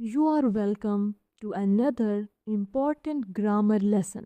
You are welcome to another important grammar lesson.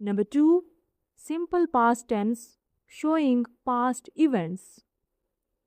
Number 2, simple past tense showing past events.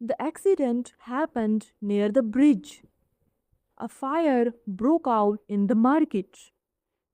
The accident happened near the bridge. A fire broke out in the market.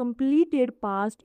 completed past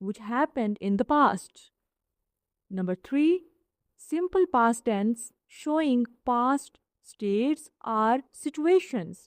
which happened in the past. Number 3, simple past tense showing past states or situations.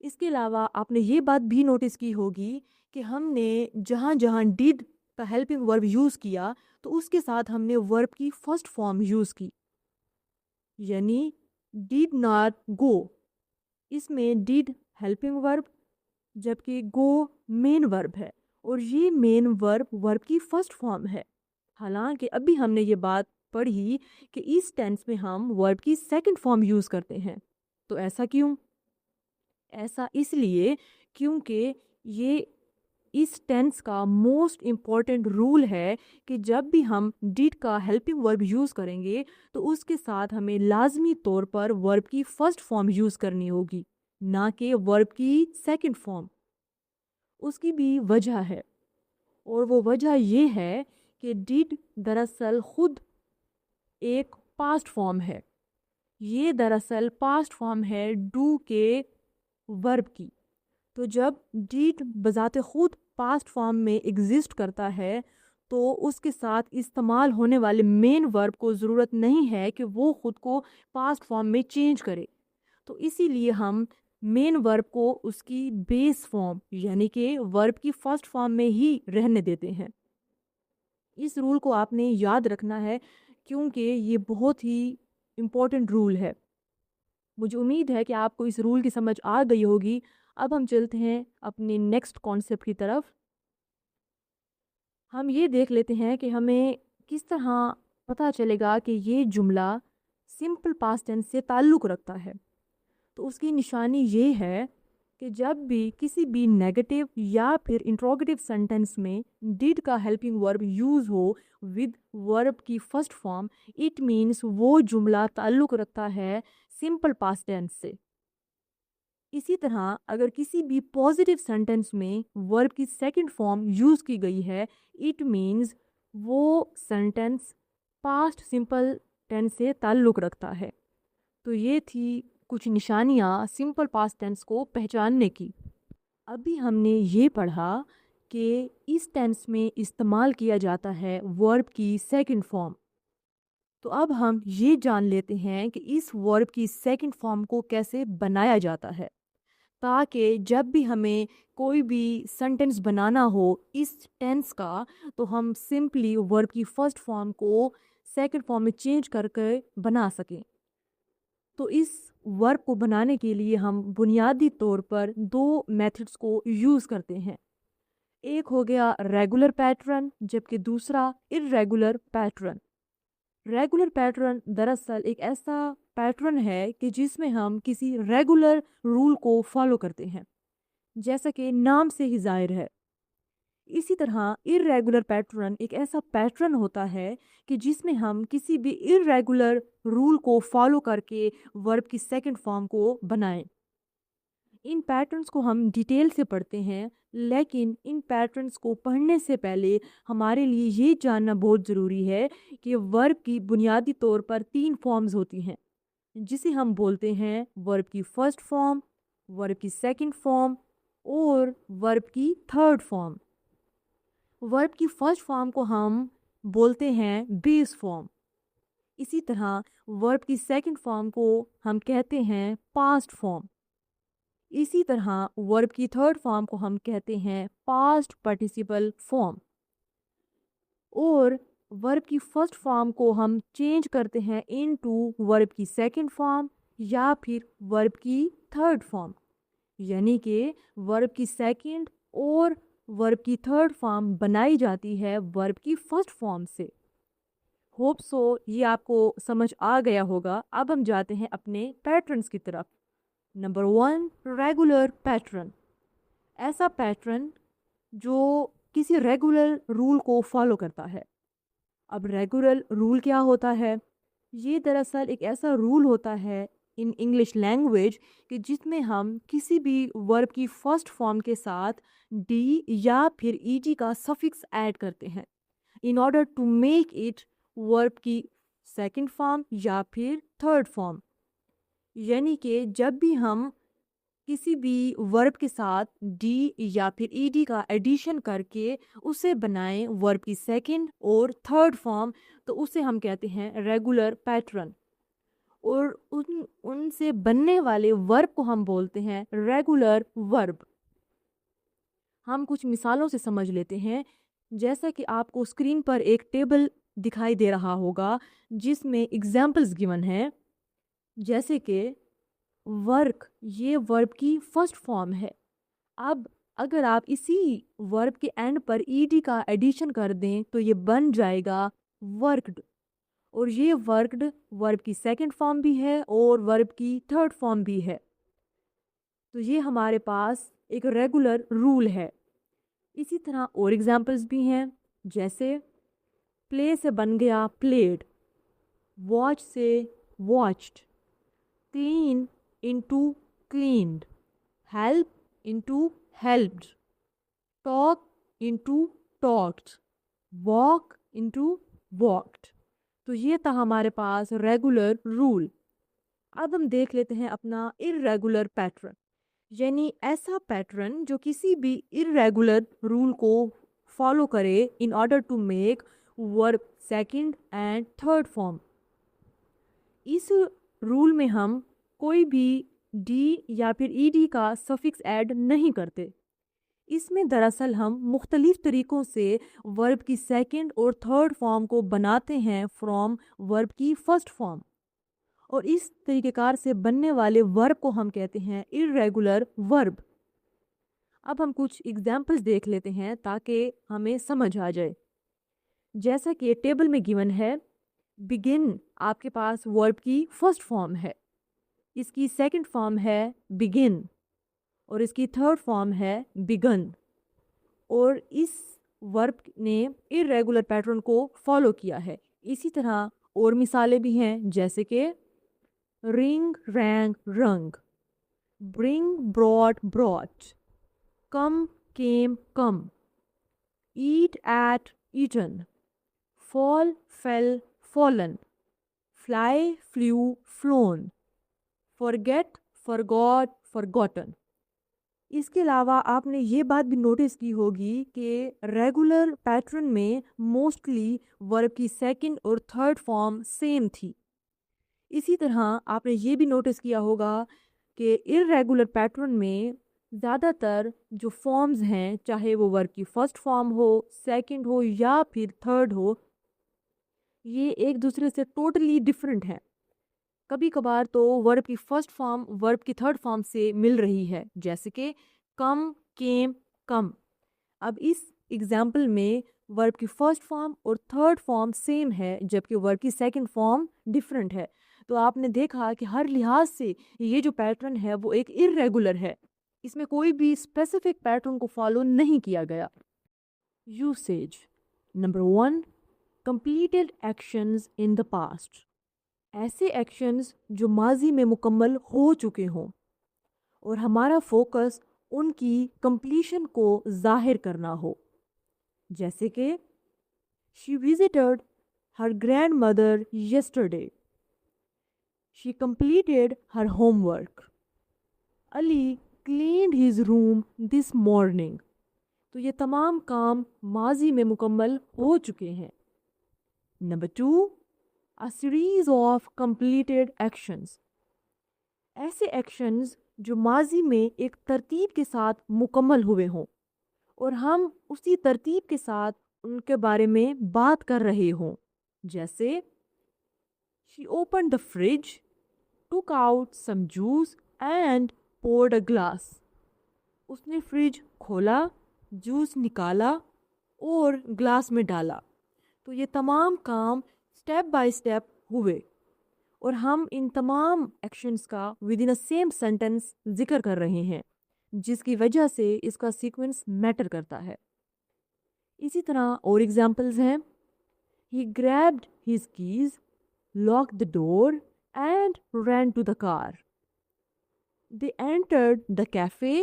اس کے علاوہ آپ نے یہ بات بھی notice کی ہوگی کہ ہم نے جہاں جہاں ڈیڈ کا ہیلپنگ ورب یوز کیا تو اس کے ساتھ ہم نے ورب کی فرسٹ فارم یوز کی، یعنی ڈیڈ ناٹ گو، اس میں ڈیڈ ہیلپنگ ورب جبکہ گو مین ورب ہے، اور یہ مین ورب کی فرسٹ فارم ہے۔ حالانکہ ابھی ہم نے یہ بات پڑھی کہ اس ٹینس میں ہم ورب کی سیکنڈ فارم یوز کرتے ہیں، تو ایسا کیوں؟ ایسا اس لیے کیونکہ یہ اس ٹینس کا موسٹ امپورٹنٹ رول ہے کہ جب بھی ہم ڈیڈ کا ہیلپنگ ورب یوز کریں گے تو اس کے ساتھ ہمیں لازمی طور پر ورب کی فرسٹ فارم یوز کرنی ہوگی، نہ کہ ورب کی سیکنڈ فارم۔ اس کی بھی وجہ ہے، اور وہ وجہ یہ ہے کہ ڈیڈ دراصل خود ایک پاسٹ فارم ہے، یہ دراصل پاسٹ فارم ہے ڈو کے ورب کی۔ تو جب ڈیڈ بذات خود پاسٹ فارم میں ایگزسٹ کرتا ہے تو اس کے ساتھ استعمال ہونے والے مین ورب کو ضرورت نہیں ہے کہ وہ خود کو پاسٹ فارم میں چینج کرے، تو اسی لیے ہم مین ورب کو اس کی بیس فارم یعنی کہ ورب کی فرسٹ فارم میں ہی رہنے دیتے ہیں۔ اس رول کو آپ نے یاد رکھنا ہے کیونکہ یہ بہت ہی امپورٹنٹ رول ہے۔ مجھے امید ہے کہ آپ کو اس رول کی سمجھ آ گئی ہوگی۔ اب ہم چلتے ہیں اپنے نیکسٹ کانسیپٹ کی طرف۔ ہم یہ دیکھ لیتے ہیں کہ ہمیں کس طرح پتہ چلے گا کہ یہ جملہ سمپل پاسٹ ٹینس سے تعلق رکھتا ہے۔ تو اس کی نشانی یہ ہے کہ جب بھی کسی بھی نیگیٹو یا پھر انٹروگیٹو سینٹینس میں ڈیڈ کا ہیلپنگ ورب یوز ہو ود ورب کی فرسٹ فارم، اٹ مینس وہ جملہ تعلق رکھتا ہے سمپل پاسٹ ٹینس سے۔ اسی طرح اگر کسی بھی پازیٹیو سینٹینس میں ورب کی سیکنڈ فارم یوز کی گئی ہے، اٹ مینز وہ سینٹینس پاسٹ سمپل ٹینس سے تعلق رکھتا ہے۔ تو یہ تھی کچھ نشانیاں سمپل پاسٹ ٹینس کو پہچاننے کی۔ ابھی ہم نے یہ پڑھا کہ اس ٹینس میں استعمال کیا جاتا ہے ورب کی سیکنڈ فارم۔ تو اب ہم یہ جان لیتے ہیں کہ اس ورب کی سیکنڈ فارم کو کیسے بنایا جاتا ہے، تاکہ جب بھی ہمیں کوئی بھی سینٹینس بنانا ہو اس ٹینس کا تو ہم سمپلی ورب کی فرسٹ فارم کو سیکنڈ فارم میں چینج کر کے بنا سکیں۔ تو اس ورب کو بنانے کے لیے ہم بنیادی طور پر دو میتھڈس کو یوز کرتے ہیں۔ ایک ہو گیا ریگولر پیٹرن، جبکہ دوسرا ارریگولر پیٹرن۔ ریگولر پیٹرن دراصل ایک ایسا پیٹرن ہے کہ جس میں ہم کسی ریگولر رول کو فالو کرتے ہیں، جیسا کہ نام سے ہی ظاہر ہے۔ اسی طرح ارریگولر پیٹرن ایک ایسا پیٹرن ہوتا ہے کہ جس میں ہم کسی بھی ارریگولر رول کو فالو کر کے ورب کی سیکنڈ فارم کو بنائیں۔ ان پیٹرنز کو ہم ڈیٹیل سے پڑھتے ہیں، لیکن ان پیٹرنز کو پڑھنے سے پہلے ہمارے لیے یہ جاننا بہت ضروری ہے کہ ورب کی بنیادی طور پر 3 فارمز ہوتی ہیں، جسے ہم بولتے ہیں ورب کی فرسٹ فارم، ورب کی سیکنڈ فارم اور ورب کی تھرڈ فارم۔ ورب کی فرسٹ فارم کو ہم بولتے ہیں بیس فارم۔ اسی طرح ورب کی سیکنڈ فارم کو ہم کہتے ہیں پاسٹ فارم۔ اسی طرح ورب کی تھرڈ فارم کو ہم کہتے ہیں پاسٹ پارٹیسپل فارم۔ اور ورب کی فرسٹ فارم کو ہم چینج کرتے ہیں انٹو ورب کی سیکنڈ فارم یا پھر ورب کی تھرڈ فارم، یعنی کہ ورب کی سیکنڈ اور ورب کی تھرڈ فارم بنائی جاتی ہے ورب کی فرسٹ فارم سے۔ ہوپ سو یہ آپ کو سمجھ آ گیا ہوگا۔ اب ہم جاتے ہیں اپنے پیٹرنز کی طرف۔ نمبر 1، ریگولر پیٹرن، ایسا پیٹرن جو کسی ریگولر رول کو فالو کرتا ہے۔ اب ریگولر رول کیا ہوتا ہے؟ یہ دراصل ایک ایسا رول ہوتا ہے ان انگلش لینگویج کہ جس میں ہم کسی بھی ورب کی فرسٹ فارم کے ساتھ ڈی یا پھر ای ٹی کا سفکس ایڈ کرتے ہیں in order to make it verb کی سیکنڈ فارم یا پھر تھرڈ فارم۔ یعنی کہ جب بھی ہم کسی بھی ورب کے ساتھ ڈی یا پھر ای ڈی کا ایڈیشن کر کے اسے بنائیں ورب کی سیکنڈ اور تھرڈ فارم، تو اسے ہم کہتے ہیں ریگولر پیٹرن۔ اور ان سے بننے والے ورب کو ہم بولتے ہیں ریگولر ورب۔ ہم کچھ مثالوں سے سمجھ لیتے ہیں، جیسا کہ آپ کو اسکرین پر ایک ٹیبل دکھائی دے رہا ہوگا جس میں ایگزامپلز گیون ہیں، جیسے کہ ورک، یہ ورب کی فرسٹ فارم ہے۔ اب اگر آپ اسی ورب کے اینڈ پر ای ڈی کا ایڈیشن کر دیں تو یہ بن جائے گا ورکڈ، اور یہ ورکڈ ورب کی سیکنڈ فارم بھی ہے اور ورب کی تھرڈ فارم بھی ہے۔ تو یہ ہمارے پاس ایک ریگولر رول ہے۔ اسی طرح اور ایگزامپلز بھی ہیں، جیسے پلے سے بن گیا پلیڈ، واچ سے watched, clean into cleaned, help into helped, talk into talked, walk into walked. تو یہ تھا ہمارے پاس ریگولر رول۔ اب ہم دیکھ لیتے ہیں اپنا irregular پیٹرن، یعنی ایسا پیٹرن جو کسی بھی irregular رول کو فالو کرے in order to make verb second and third form۔ اس رول میں ہم کوئی بھی ڈی یا پھر ای ڈی کا سفکس ایڈ نہیں کرتے۔ اس میں دراصل ہم مختلف طریقوں سے ورب کی سیکنڈ اور تھرڈ فارم کو بناتے ہیں فرام ورب کی فرسٹ فارم، اور اس طریقہ کار سے بننے والے ورب کو ہم کہتے ہیں irregular ورب۔ اب ہم کچھ ایگزامپلز دیکھ لیتے ہیں تاکہ ہمیں سمجھ آ جائے۔ جیسا کہ ٹیبل میں گیون ہے، begin آپ کے پاس ورب کی فرسٹ فارم ہے، اس کی سیکنڈ فارم ہے begin، اور اس کی تھرڈ فارم ہے begun، اور اس ورب نے irregular پیٹرن کو فالو کیا ہے۔ اسی طرح اور مثالیں بھی ہیں، جیسے کہ ring rang rung, bring brought brought, come came come, eat ate eaten, fall fell fallen, fly flew flown, forget forgot forgotten۔ اس کے علاوہ آپ نے یہ بات بھی نوٹس کی ہوگی کہ ریگولر پیٹرن میں موسٹلی ورب کی سیکنڈ اور تھرڈ فارم سیم تھی۔ اسی طرح آپ نے یہ بھی نوٹس کیا ہوگا کہ irregular پیٹرن میں زیادہ تر جو فارمز ہیں، چاہے وہ ورب کی فرسٹ فارم ہو، سیکنڈ ہو یا پھر تھرڈ ہو، یہ ایک دوسرے سے ٹوٹلی ڈفرینٹ ہے۔ کبھی کبھار تو ورب کی فرسٹ فارم ورب کی تھرڈ فارم سے مل رہی ہے، جیسے کہ کم کیم کم۔ اب اس ایگزامپل میں ورب کی فرسٹ فارم اور تھرڈ فارم سیم ہے، جبکہ ورب کی سیکنڈ فارم ڈفرینٹ ہے۔ تو آپ نے دیکھا کہ ہر لحاظ سے یہ جو پیٹرن ہے وہ ایک irregular ہے، اس میں کوئی بھی اسپیسیفک پیٹرن کو فالو نہیں کیا گیا۔ Usage number 1، completed actions in the past، ایسے ایکشنز جو ماضی میں مکمل ہو چکے ہوں اور ہمارا فوکس ان کی کمپلیشن کو ظاہر کرنا ہو، جیسے کہ she visited her grandmother yesterday، she completed her homework، Ali cleaned his room this morning۔ تو یہ تمام کام ماضی میں مکمل ہو چکے ہیں۔ Number 2، a series of completed actions، ایسے ایکشنز جو ماضی میں ایک ترتیب کے ساتھ مکمل ہوئے ہوں اور ہم اسی ترتیب کے ساتھ ان کے بارے میں بات کر رہے ہوں، جیسے she opened the fridge، took out some juice and poured a glass، اس نے فریج کھولا، جوس نکالا اور گلاس میں ڈالا۔ تو یہ تمام کام سٹیپ بائی سٹیپ ہوئے اور ہم ان تمام ایکشنز کا ودن اے سیم سینٹنس ذکر کر رہے ہیں، جس کی وجہ سے اس کا سیکوینس میٹر کرتا ہے۔ اسی طرح اور ایگزامپلز ہیں، he grabbed his keys، locked the door and ran to the car، they entered the cafe،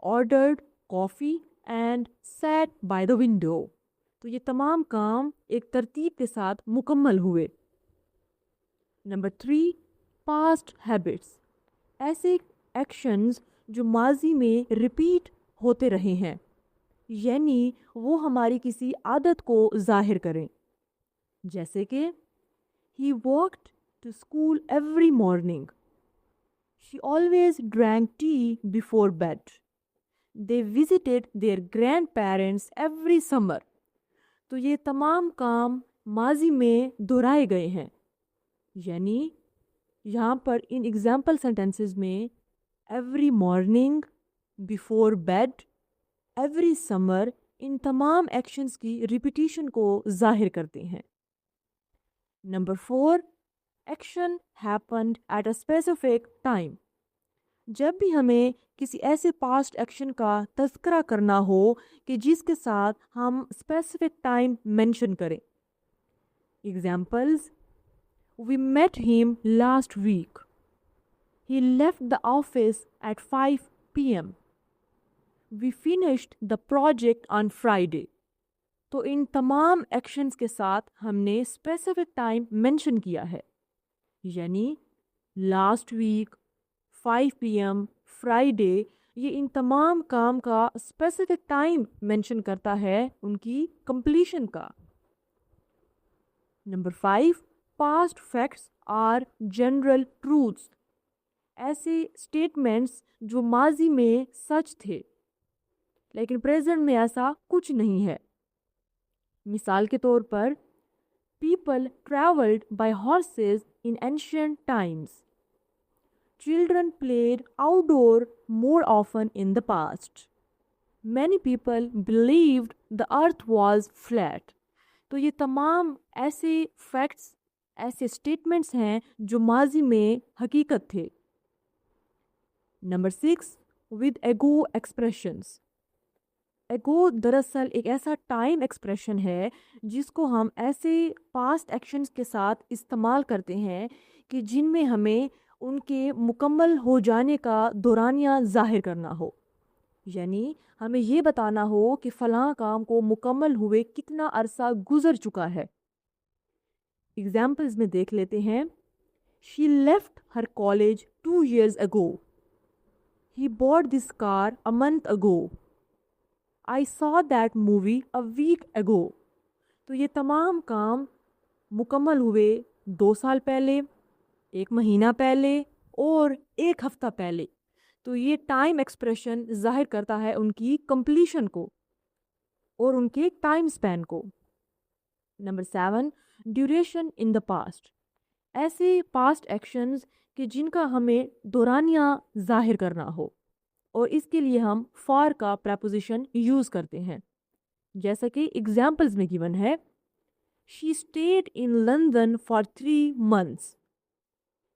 ordered coffee and sat by the window۔ تو یہ تمام کام ایک ترتیب کے ساتھ مکمل ہوئے۔ نمبر 3، past habits، ایسے ایکشنز جو ماضی میں ریپیٹ ہوتے رہے ہیں، یعنی وہ ہماری کسی عادت کو ظاہر کریں، جیسے کہ he walked to school every morning. She always drank tea before bed. They visited their grandparents every summer. تو یہ تمام کام ماضی میں دہرائے گئے ہیں، یعنی یہاں پر ان ایگزامپل سینٹینسز میں every morning, before bed, every summer, ان تمام ایکشنز کی ریپیٹیشن کو ظاہر کرتے ہیں۔ Number 4، action happened at a specific time. جب بھی ہمیں کسی ایسے پاسٹ ایکشن کا تذکرہ کرنا ہو کہ جس کے ساتھ ہم اسپیسیفک ٹائم مینشن کریں۔ Examples: We met him last week. He left the office at 5 p.m. We finished the project on Friday. تو ان تمام ایکشنز کے ساتھ ہم نے اسپیسیفک ٹائم مینشن کیا ہے، یعنی لاسٹ ویک، 5 p.m., فرائیڈے، یہ ان تمام کام کا اسپیسیفک ٹائم مینشن کرتا ہے ان کی کمپلیشن کا۔ Number 5، past facts or general truths. ایسے اسٹیٹمنٹس جو ماضی میں سچ تھے لیکن پریزنٹ میں ایسا کچھ نہیں ہے۔ مثال کے طور پر، people travelled by horses in ancient times. Children played outdoor more often in the past. Many people believed the earth was flat. تو یہ تمام ایسے فیکٹس، ایسے اسٹیٹمنٹس ہیں جو ماضی میں حقیقت تھے۔ Number 6، with ego expressions. Ego دراصل ایک ایسا ٹائم ایکسپریشن ہے جس کو ہم ایسے پاسٹ ایکشنز کے ساتھ استعمال کرتے ہیں کہ جن میں ہمیں ان کے مکمل ہو جانے کا دورانیہ ظاہر کرنا ہو، یعنی ہمیں یہ بتانا ہو کہ فلاں کام کو مکمل ہوئے کتنا عرصہ گزر چکا ہے۔ ایگزامپلز میں دیکھ لیتے ہیں۔ She left her college 2 years ago. He bought this car a month ago. I saw that movie a week ago. تو یہ تمام کام مکمل ہوئے 2 سال پہلے، 1 مہینہ پہلے اور 1 ہفتہ پہلے۔ تو یہ ٹائم ایکسپریشن ظاہر کرتا ہے ان کی کمپلیشن کو اور ان کے ٹائم سپین کو۔ Number 7، duration in the past. ایسے پاسٹ ایکشنز کہ جن کا ہمیں دورانیہ ظاہر کرنا ہو اور اس کے لیے ہم فار کا پریپوزیشن یوز کرتے ہیں، جیسا کہ ایگزامپلز میں گیون ہے۔ She stayed in London for 3 months.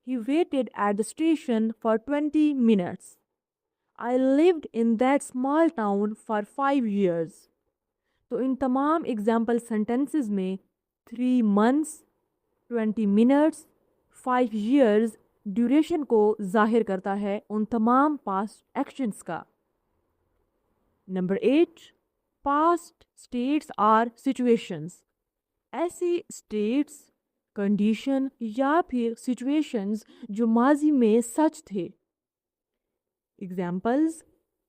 He waited at the station for 20 minutes. I lived in that small town for 5 years. تو ان تمام ایگزامپل سینٹینسز میں 3 months، 20 minutes، 5 years ڈیوریشن کو ظاہر کرتا ہے ان تمام پاسٹ ایکشنز کا۔ Number 8، past states or situations. ایسی اسٹیٹس، کنڈیشن یا پھر سچویشنز جو ماضی میں سچ تھے۔ Examples: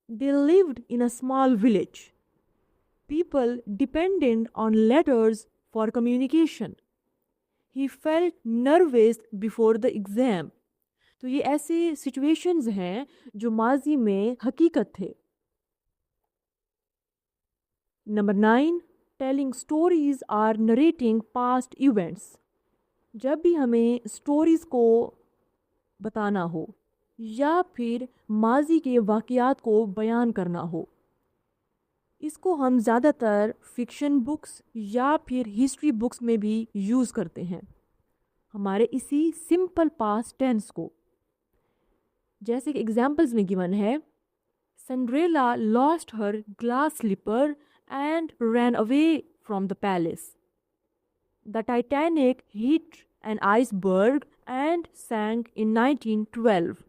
They lived in a small village. People depended on letters for communication. He felt nervous before the exam. تو یہ ایسے سچویشنز ہیں جو ماضی میں حقیقت تھے۔ Number 9، telling stories or narrating past events. جب بھی ہمیں اسٹوریز کو بتانا ہو یا پھر ماضی کے واقعات کو بیان کرنا ہو، اس کو ہم زیادہ تر فکشن بکس یا پھر ہسٹری بکس میں بھی یوز کرتے ہیں، ہمارے اسی سمپل پاسٹ ٹینس کو۔ جیسے کہ ایگزامپلز میں گیون ہے، Cinderella lost her glass slipper and ran away from the palace. The Titanic hit an iceberg and sank in 1912۔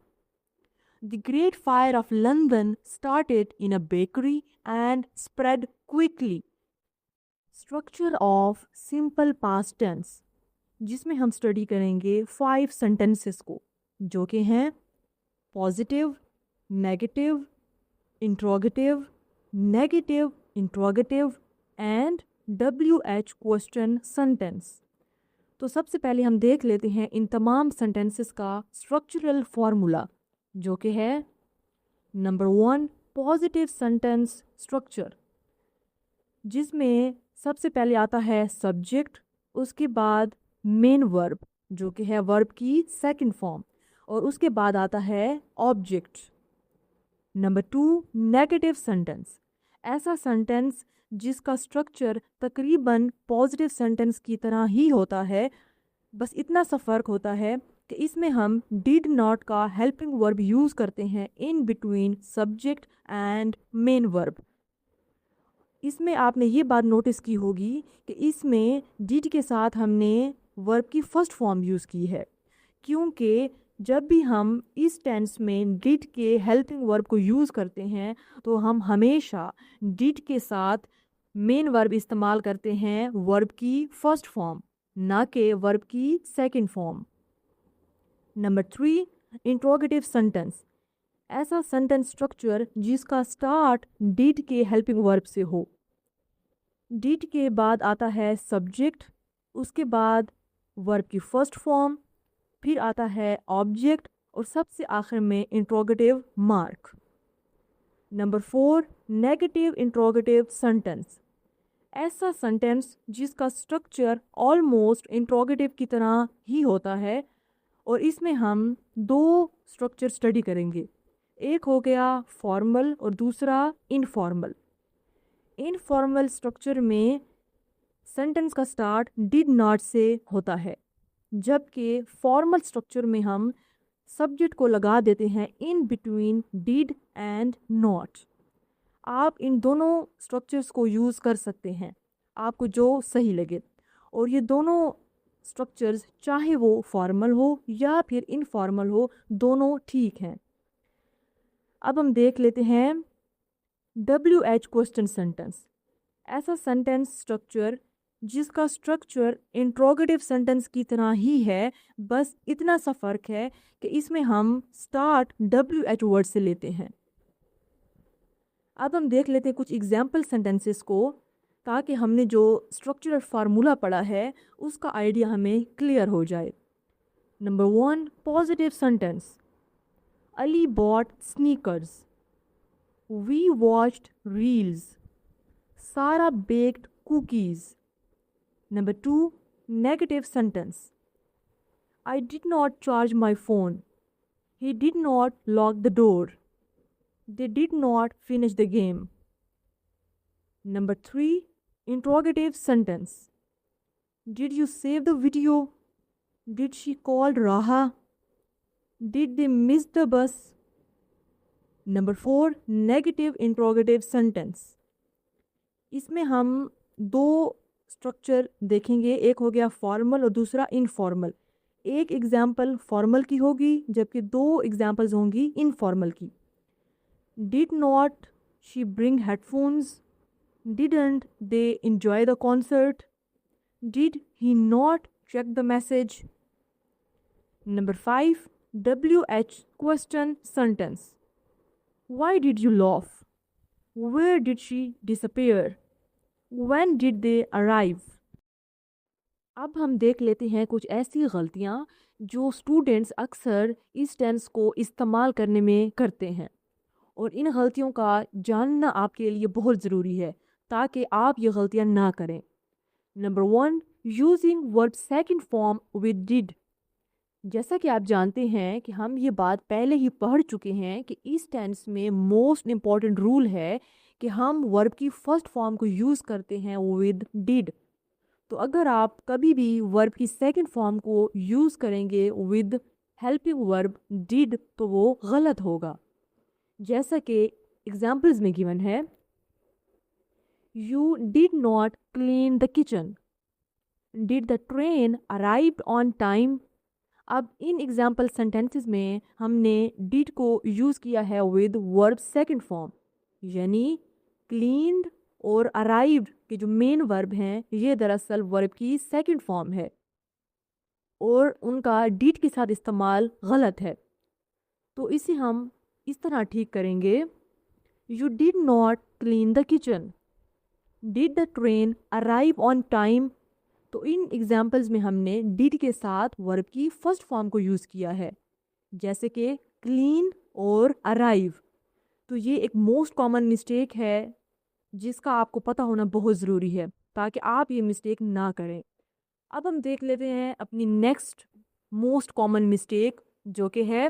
The Great Fire of London started in a bakery and spread quickly. Structure of simple past tense، جس میں ہم study کریں گے 5 sentences کو، جو کہ ہیں positive, negative, interrogative, negative interrogative and WH question sentence۔ تو سب سے پہلے ہم دیکھ لیتے ہیں ان تمام سینٹینسز کا اسٹرکچرل فارمولا، جو کہ ہے نمبر 1 پازیٹیو سینٹینس اسٹرکچر، جس میں سب سے پہلے آتا ہے سبجیکٹ، اس کے بعد مین ورب جو کہ ہے ورب کی سیکنڈ فارم، اور اس کے بعد آتا ہے آبجیکٹ۔ نمبر 2 نیگیٹو سینٹینس، ایسا سینٹینس جس کا اسٹرکچر تقریباً پازیٹیو سینٹینس کی طرح ہی ہوتا ہے، بس اتنا سا فرق ہوتا ہے کہ اس میں ہم ڈیڈ ناٹ کا ہیلپنگ ورب یوز کرتے ہیں ان بٹوین سبجیکٹ اینڈ مین ورب۔ اس میں آپ نے یہ بات نوٹس کی ہوگی کہ اس میں ڈیڈ کے ساتھ ہم نے ورب کی فرسٹ فارم یوز کی ہے، کیونکہ جب بھی ہم اس ٹینس میں ڈیڈ کے ہیلپنگ ورب کو یوز کرتے ہیں تو ہم ہمیشہ ڈیڈ کے ساتھ مین ورب استعمال کرتے ہیں ورب کی فرسٹ فارم، نہ کہ ورب کی second form. Number 3 interrogative sentence, ایسا سینٹینس اسٹرکچر جس کا سٹارٹ ڈیڈ کے ہیلپنگ ورب سے ہو۔ ڈیڈ کے بعد آتا ہے سبجیکٹ، اس کے بعد ورب کی فرسٹ فارم، پھر آتا ہے آبجیکٹ، اور سب سے آخر میں interrogative mark. Number 4 negative interrogative sentence, ایسا سینٹینس جس کا سٹرکچر آلموسٹ انٹروگیٹو کی طرح ہی ہوتا ہے، اور اس میں ہم 2 سٹرکچر اسٹڈی کریں گے، ایک ہو گیا فارمل اور دوسرا انفارمل۔ انفارمل سٹرکچر میں سینٹینس کا سٹارٹ ڈیڈ ناٹ سے ہوتا ہے، جبکہ فارمل سٹرکچر میں ہم سبجیکٹ کو لگا دیتے ہیں in between did and not. آپ ان دونوں سٹرکچرز کو یوز کر سکتے ہیں، آپ کو جو صحیح لگے، اور یہ دونوں سٹرکچرز چاہے وہ فارمل ہو یا پھر انفارمل ہو، دونوں ٹھیک ہیں۔ اب ہم دیکھ لیتے ہیں WH کوسچن سینٹینس، ایسا سینٹینس اسٹرکچر جس کا اسٹرکچر انٹروگیٹو سینٹینس کی طرح ہی ہے، بس اتنا سا فرق ہے کہ اس میں ہم سٹارٹ WH ورڈ سے لیتے ہیں۔ اب ہم دیکھ لیتے ہیں کچھ ایگزامپل سینٹینسز کو، تاکہ ہم نے جو اسٹرکچرل فارمولا پڑھا ہے اس کا آئیڈیا ہمیں کلیئر ہو جائے۔ Number 1 positive sentence, Ali bought sneakers، we watched reels، Sarah baked cookies۔ Number 2 negative sentence، I did not charge my phone، he did not lock the door، they did not finish the game۔ Number 3 interrogative sentence، did you save the video، did she call Raha، did they miss the bus۔ Number 4 negative interrogative sentence، اس میں ہم 2 structure دیکھیں گے، ایک ہو گیا formal اور دوسرا informal. ایک example formal کی ہوگی جبکہ 2 ایگزامپلز ہوں گی انفارمل کی۔ Did not she bring headphones، didn't they enjoy the concert، did he not check the message۔ Number 5 WH question sentence، why did you laugh، where did she disappear، when did they arrive۔ اب ہم دیکھ لیتے ہیں کچھ ایسی غلطیاں جو students اکثر اس ٹینس کو استعمال کرنے میں کرتے ہیں، اور ان غلطیوں کا جاننا آپ کے لیے بہت ضروری ہے تاکہ آپ یہ غلطیاں نہ کریں۔ نمبر 1 یوزنگ ورب سیکنڈ فارم ود ڈڈ، جیسا کہ آپ جانتے ہیں کہ ہم یہ بات پہلے ہی پڑھ چکے ہیں کہ اس ٹینس میں موسٹ امپورٹنٹ رول ہے کہ ہم ورب کی فرسٹ فارم کو یوز کرتے ہیں ود ڈڈ۔ تو اگر آپ کبھی بھی ورب کی سیکنڈ فارم کو یوز کریں گے ود ہیلپنگ ورب ڈڈ تو وہ غلط ہوگا، جیسا کہ ایگزامپلز میں گیون ہے، you did not clean the kitchen, did the train arrived on time. اب ان ایگزامپل سینٹینسز میں ہم نے ڈڈ کو یوز کیا ہے ود ورب سیکنڈ فارم، یعنی کلینڈ اور ارائیوڈ کے جو مین ورب ہیں یہ دراصل ورب کی سیکنڈ فارم ہے، اور ان کا ڈڈ کے ساتھ استعمال غلط ہے۔ تو اسے ہم اس طرح ٹھیک کریں گے، you did not clean the kitchen, did the train arrive on time. تو ان ایگزامپلز میں ہم نے ڈیڈ کے ساتھ ورب کی فرسٹ فارم کو یوز کیا ہے، جیسے کہ کلین اور ارائیو۔ تو یہ ایک موسٹ کامن مسٹیک ہے جس کا آپ کو پتہ ہونا بہت ضروری ہے تاکہ آپ یہ مسٹیک نہ کریں۔ اب ہم دیکھ لیتے ہیں اپنی نیکسٹ موسٹ کامن مسٹیک، جو کہ ہے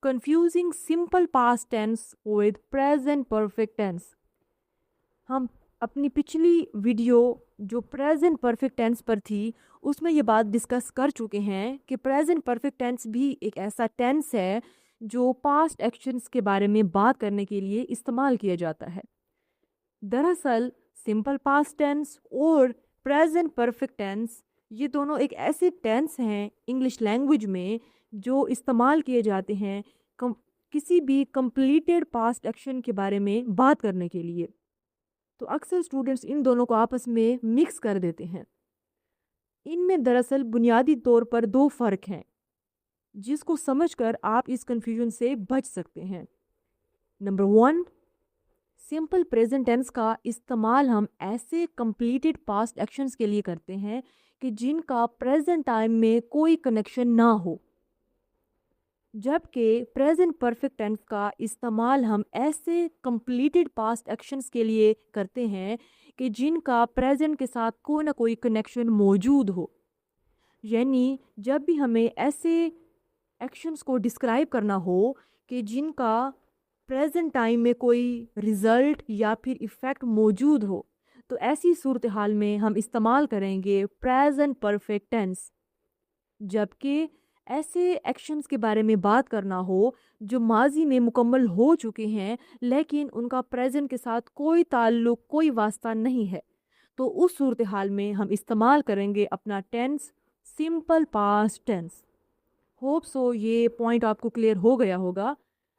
confusing simple past tense with present perfect tense. ہم اپنی پچھلی ویڈیو جو پریزنٹ پرفیکٹ ٹینس پر تھی اس میں یہ بات ڈسکس کر چکے ہیں کہ پریزنٹ پرفیکٹ ٹینس بھی ایک ایسا ٹینس ہے جو پاسٹ ایکشنز کے بارے میں بات کرنے کے لیے استعمال کیا جاتا ہے۔ دراصل سمپل پاسٹ ٹینس اور پریزنٹ پرفیکٹ ٹینس یہ دونوں ایک ایسے ٹینس ہیں انگلش لینگویج میں جو استعمال کیے جاتے ہیں کسی بھی کمپلیٹڈ پاسٹ ایکشن کے بارے میں بات کرنے کے لیے۔ تو اکثر اسٹوڈنٹس ان دونوں کو آپس میں مکس کر دیتے ہیں۔ ان میں دراصل بنیادی طور پر دو فرق ہیں جس کو سمجھ کر آپ اس کنفیوژن سے بچ سکتے ہیں۔ نمبر 1، سمپل پریزنٹ ٹینس کا استعمال ہم ایسے کمپلیٹڈ پاسٹ ایکشنز کے لیے کرتے ہیں کہ جن کا پریزنٹ ٹائم میں کوئی کنیکشن نہ ہو، جبکہ پریزنٹ پرفیکٹ ٹینس کا استعمال ہم ایسے کمپلیٹڈ پاسٹ ایکشنز کے لیے کرتے ہیں کہ جن کا پریزنٹ کے ساتھ کوئی نہ کوئی کنیکشن موجود ہو۔ یعنی جب بھی ہمیں ایسے ایکشنز کو ڈسکرائب کرنا ہو کہ جن کا پریزنٹ ٹائم میں کوئی ریزلٹ یا پھر ایفیکٹ موجود ہو، تو ایسی صورتحال میں ہم استعمال کریں گے پریزنٹ پرفیکٹ ٹینس۔ جبکہ ایسے ایکشنز کے بارے میں بات کرنا ہو جو ماضی میں مکمل ہو چکے ہیں لیکن ان کا پریزنٹ کے ساتھ کوئی تعلق، کوئی واسطہ نہیں ہے، تو اس صورتحال میں ہم استعمال کریں گے اپنا tense simple past tense. Hope so یہ پوائنٹ آپ کو کلیئر ہو گیا ہوگا۔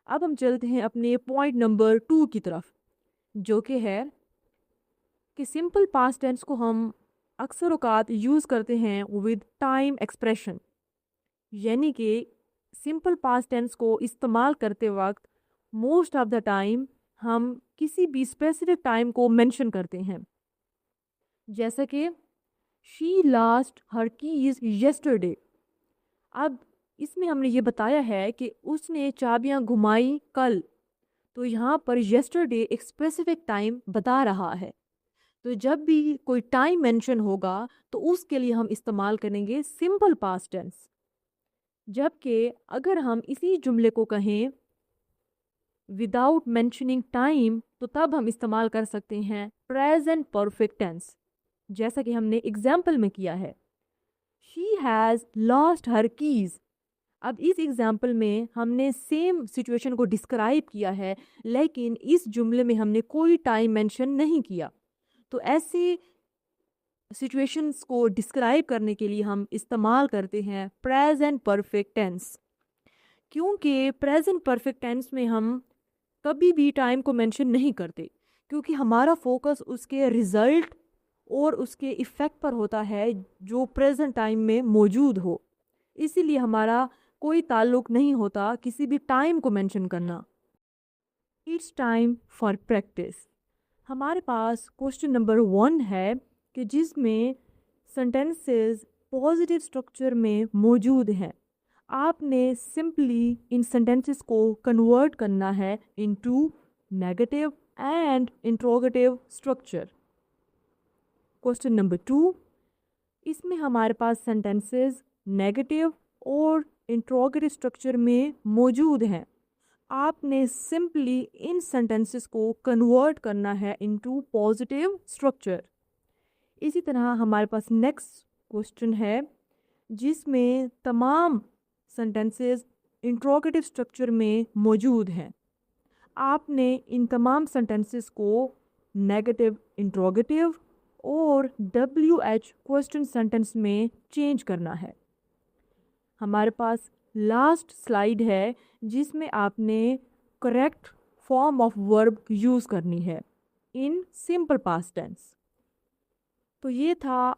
اب ہم چلتے ہیں اپنے پوائنٹ نمبر 2 کی طرف، جو کہ ہے کہ سمپل پاسٹ ٹینس کو ہم اکثر اوقات یوز کرتے ہیں ود ٹائم ایکسپریشن، یعنی کہ سمپل پاسٹ ٹینس کو استعمال کرتے وقت موسٹ آف دا ٹائم ہم کسی بھی اسپیسیفک ٹائم کو مینشن کرتے ہیں، جیسا کہ she lost Hare keys yesterday. اب اس میں ہم نے یہ بتایا ہے کہ اس نے چابیاں گھمائی کل، تو یہاں پر یسٹرڈے ایک اسپیسیفک ٹائم بتا رہا ہے، تو جب بھی کوئی ٹائم مینشن ہوگا تو اس کے لیے ہم استعمال کریں گے سمپل پاسٹ ٹینس۔ جبکہ اگر ہم اسی جملے کو کہیں وداؤٹ مینشننگ ٹائم تو تب ہم استعمال کر سکتے ہیں پریزنٹ پرفیکٹ ٹینس، جیسا کہ ہم نے ایگزامپل میں کیا ہے، she has lost Hare keys. اب اس ایگزامپل میں ہم نے سیم سچویشن کو ڈسکرائب کیا ہے لیکن اس جملے میں ہم نے کوئی ٹائم مینشن نہیں کیا، تو ایسے سچویشنز کو ڈسکرائب کرنے کے لیے ہم استعمال کرتے ہیں پریزنٹ پرفیکٹ ٹینس۔ کیونکہ پریزنٹ پرفیکٹ ٹینس میں ہم کبھی بھی ٹائم کو مینشن نہیں کرتے، کیونکہ ہمارا فوکس اس کے ریزلٹ اور اس کے ایفیکٹ پر ہوتا ہے جو پریزنٹ ٹائم میں موجود ہو، اسی لیے ہمارا کوئی تعلق نہیں ہوتا کسی بھی ٹائم کو مینشن کرنا۔ It's time for practice. ہمارے پاس کوشچن نمبر 1 ہے کہ جس میں سینٹینسز پازیٹیو اسٹرکچر میں موجود ہیں، آپ نے سمپلی ان سینٹینسز کو کنورٹ کرنا ہے into negative and interrogative structure. Question number 2، اس میں ہمارے پاس سینٹینسز نیگیٹو اور انٹروگیٹو اسٹرکچر میں موجود ہیں، آپ نے سمپلی ان سینٹینسز کو کنورٹ کرنا ہے انٹو پازیٹیو اسٹرکچر۔ اسی طرح ہمارے پاس نیکسٹ کوشچن ہے جس میں تمام سینٹینسز انٹروگیٹو اسٹرکچر میں موجود ہیں، آپ نے ان تمام سینٹینسز کو نیگیٹو انٹروگیٹو اور WH کوشچن سینٹینس میں چینج کرنا ہے۔ ہمارے پاس لاسٹ سلائیڈ ہے جس میں آپ نے correct form of verb use کرنی ہے ان سمپل پاسٹ ٹینس۔ تو یہ تھا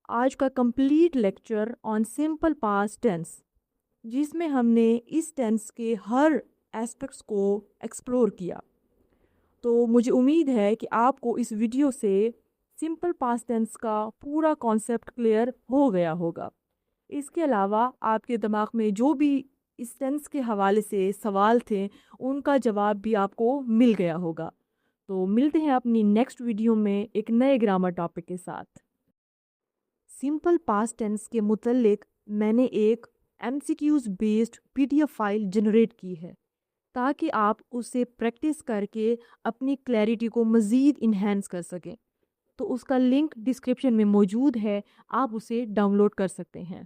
آج کا complete lecture on simple past tennis, جس میں ہم نے اس ٹینس کے ہر ایسپیکٹس کو ایکسپلور کیا۔ تو مجھے امید ہے کہ آپ کو اس ویڈیو سے سمپل پاسٹ ٹینس کا پورا کانسیپٹ کلیئر ہو گیا ہوگا۔ اس کے علاوہ آپ کے دماغ میں جو بھی اس ٹینس کے حوالے سے سوال تھے ان کا جواب بھی آپ کو مل گیا ہوگا۔ تو ملتے ہیں اپنی نیکسٹ ویڈیو میں ایک نئے گرامر ٹاپک کے ساتھ۔ سمپل پاسٹ ٹینس کے متعلق میں نے ایک MCQs based PDF file generate کی ہے تاکہ آپ اسے پریکٹس کر کے اپنی کلیئرٹی کو مزید انہینس کر سکیں۔ تو اس کا لنک ڈسکرپشن میں موجود ہے، آپ اسے ڈاؤن لوڈ کر سکتے ہیں۔